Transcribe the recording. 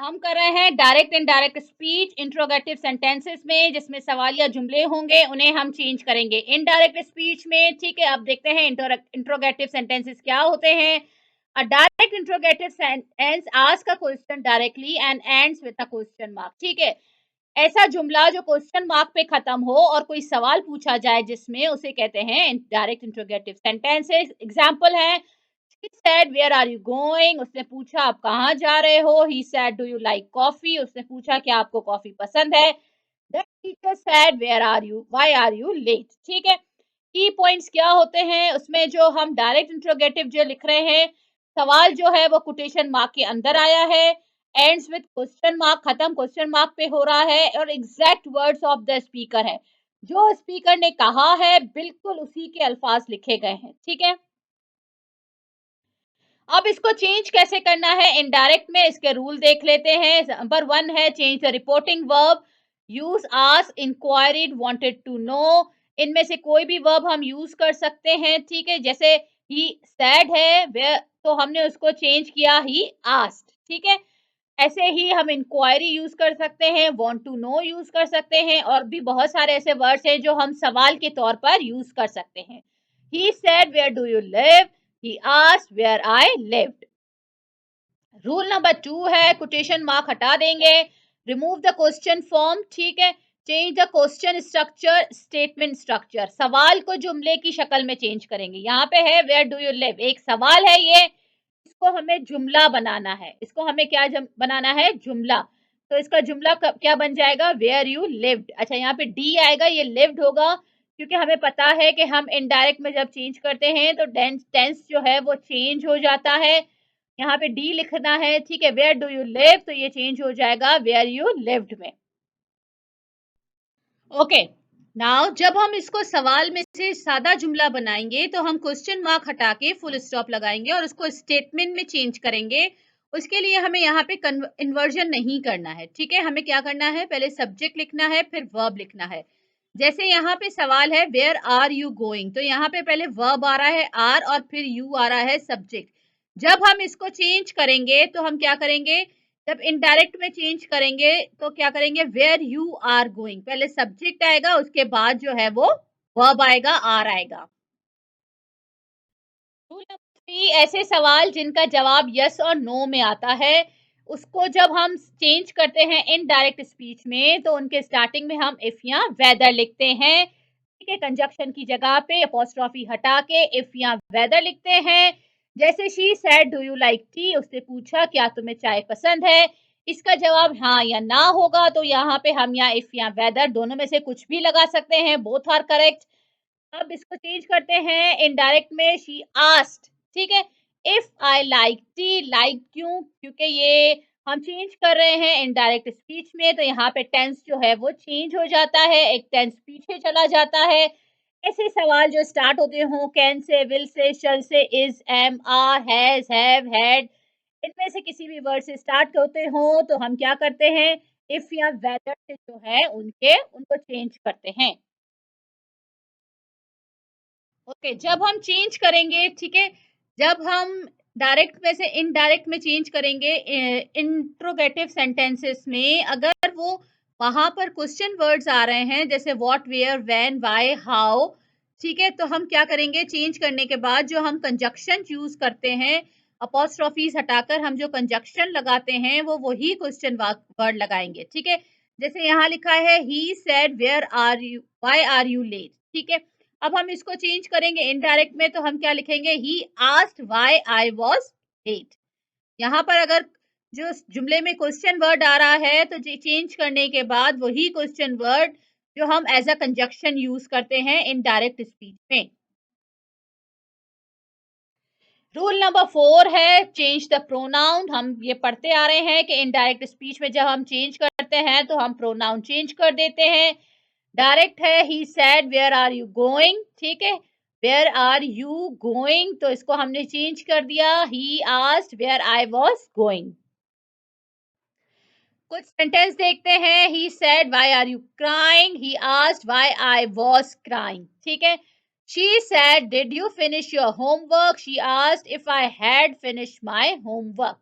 हम कर रहे हैं direct indirect speech interrogative sentences में, जिसमें सवाल या जुमले होंगे, उन्हें हम चेंज करेंगे इनडायरेक्ट स्पीच में। ठीक है, अब देखते हैं इंट्रोगेटिव सेंटेंसेस क्या होते हैं। अ direct interrogative sentence ask a question directly and ends with a question mark. ठीक है, ऐसा जुमला जो क्वेश्चन मार्क पे खत्म हो और कोई सवाल पूछा जाए जिसमें, उसे कहते हैं डायरेक्ट इंट्रोगेटिव सेंटेंसेस। एग्जांपल है, he said where are you going, उसने पूछा आप कहाँ जा रहे हो। he said do you like coffee, उसने पूछा क्या आपको कॉफी पसंद है। the teacher said where are you, why are you late। ठीक है, की पॉइंट्स क्या होते हैं उसमें, जो हम डायरेक्ट इंट्रोगेटिव जो लिख रहे हैं, सवाल जो है वो कोटेशन मार्क के अंदर आया है, एंड्स विद क्वेश्चन मार्क, खत्म क्वेश्चन मार्क पे हो रहा है, और exact words of the speaker है, जो स्पीकर ने कहा है बिल्कुल उसी के अल्फाज लिखे गए हैं। ठीक है, अब इसको चेंज कैसे करना है इनडायरेक्ट में, इसके रूल देख लेते हैं। नंबर 1 है change the reporting verb, use ask, enquired, wanted to know. इनमें से कोई भी वर्ब हम यूज कर सकते हैं। ठीक है, जैसे ही सैड है वे, तो हमने उसको चेंज किया ही आस्क्ड। ठीक है, ऐसे ही हम इंक्वायरी यूज कर सकते हैं, वांट टू नो यूज कर सकते हैं, और भी बहुत सारे ऐसे वर्ड्स हैं जो हम सवाल के तौर पर यूज कर सकते हैं। He said where do you live, he asked where I lived। Rule number 2 है कोटेशन मार्क हटा देंगे, रिमूव द क्वेश्चन फॉर्म। ठीक है, change the question structure, statement structure, सवाल को जुमले की शक्ल में चेंज करेंगे। यहाँ पे है वेयर डू यू लिव, एक सवाल है ये, इसको हमें जुमला बनाना है, इसको हमें क्या बनाना है, जुमला। तो इसका जुमला क्या बन जाएगा, वेयर यू लिव्ड। अच्छा, यहाँ पे डी आएगा, ये लिव्ड होगा, क्योंकि हमें पता है कि हम इनडायरेक्ट में जब चेंज करते हैं तो टेंस जो है वो चेंज हो जाता है। यहाँ पे डी लिखना है। ठीक है, वेयर डू यू लिव, तो ये चेंज हो जाएगा वेयर यू लिव्ड में। ओके, नाउ जब हम इसको सवाल में से सादा जुमला बनाएंगे तो हम क्वेश्चन मार्क हटा के फुल स्टॉप लगाएंगे और उसको स्टेटमेंट में चेंज करेंगे। उसके लिए हमें यहाँ पे इन्वर्जन नहीं करना है। ठीक है, हमें क्या करना है, पहले सब्जेक्ट लिखना है, फिर वर्ब लिखना है। जैसे यहाँ पे सवाल है वेयर आर यू गोइंग, तो यहाँ पे पहले वर्ब आ रहा है आर, और फिर यू आ रहा है सब्जेक्ट। जब हम इसको चेंज करेंगे तो हम क्या करेंगे, जब इनडायरेक्ट में चेंज करेंगे तो क्या करेंगे, वेयर यू आर गोइंग, पहले सब्जेक्ट आएगा, उसके बाद जो है वो वर्ब आएगा, आर आएगा। रूल नंबर 3, ऐसे सवाल जिनका जवाब यस और नो में आता है, उसको जब हम चेंज करते हैं इनडायरेक्ट स्पीच में, तो उनके स्टार्टिंग में हम इफ या वेदर लिखते हैं। ठीक है, कंजक्शन की जगह पे अपोस्ट्रोफी हटा के इफ या वेदर लिखते हैं। जैसे she said do you like T, उसने पूछा क्या तुम्हें चाय पसंद है, इसका जवाब हाँ या ना होगा, तो यहाँ पे हम या इफ या वेदर दोनों में से कुछ भी लगा सकते हैं, बोथ आर करेक्ट। अब इसको चेंज करते हैं इनडायरेक्ट में, शी आस्क्ड। ठीक है, if I like T, like क्यों, क्योंकि ये हम चेंज कर रहे हैं इनडायरेक्ट स्पीच में, तो यहाँ पे टेंस जो है वो चेंज हो जाता है, एक टेंस पीछे चला जाता है। ऐसे सवाल जो स्टार्ट होते हो कैन से, विल से, शल से, is, am, are, has, have, had, इनमें से किसी भी वर्ड से स्टार्ट होते हो, तो हम क्या करते हैं, इफ या वेदर से जो है उनको चेंज करते हैं। ओके, जब हम चेंज करेंगे, ठीक है, जब हम डायरेक्ट में से इनडायरेक्ट में चेंज करेंगे इंट्रोगेटिव सेंटेंसेस में, अगर वो वहां पर क्वेश्चन वर्ड्स आ रहे हैं, जैसे what, where, when, why, how, ठीक है, तो हम क्या करेंगे, चेंज करने के बाद जो हम कंजक्शन यूज करते हैं, अपोस्ट्रोफीज हटाकर हम जो कंजक्शन लगाते हैं वो वही क्वेश्चन वर्ड लगाएंगे। ठीक है, जैसे यहाँ लिखा है he said where are you, why are you late. ठीक है, अब हम इसको चेंज करेंगे इनडायरेक्ट में, तो हम क्या लिखेंगे, he asked why I was late. यहाँ पर अगर जो जुमले में क्वेश्चन वर्ड आ रहा है, तो चेंज करने के बाद वही क्वेश्चन वर्ड जो हम एज अ कंजक्शन यूज करते हैं इनडायरेक्ट स्पीच में। रूल नंबर 4 है चेंज द प्रोनाउन। हम ये पढ़ते आ रहे हैं कि इनडायरेक्ट स्पीच में जब हम चेंज करते हैं तो हम प्रोनाउन चेंज कर देते हैं। डायरेक्ट है he said where are you going. ठीक है, वेयर आर यू गोइंग, तो इसको हमने चेंज कर दिया, he asked where I was going. कुछ सेंटेंस देखते हैं, he said why are you crying, he asked why I was crying. ठीक है, she said did you finish your homework, she asked if I had finished my homework.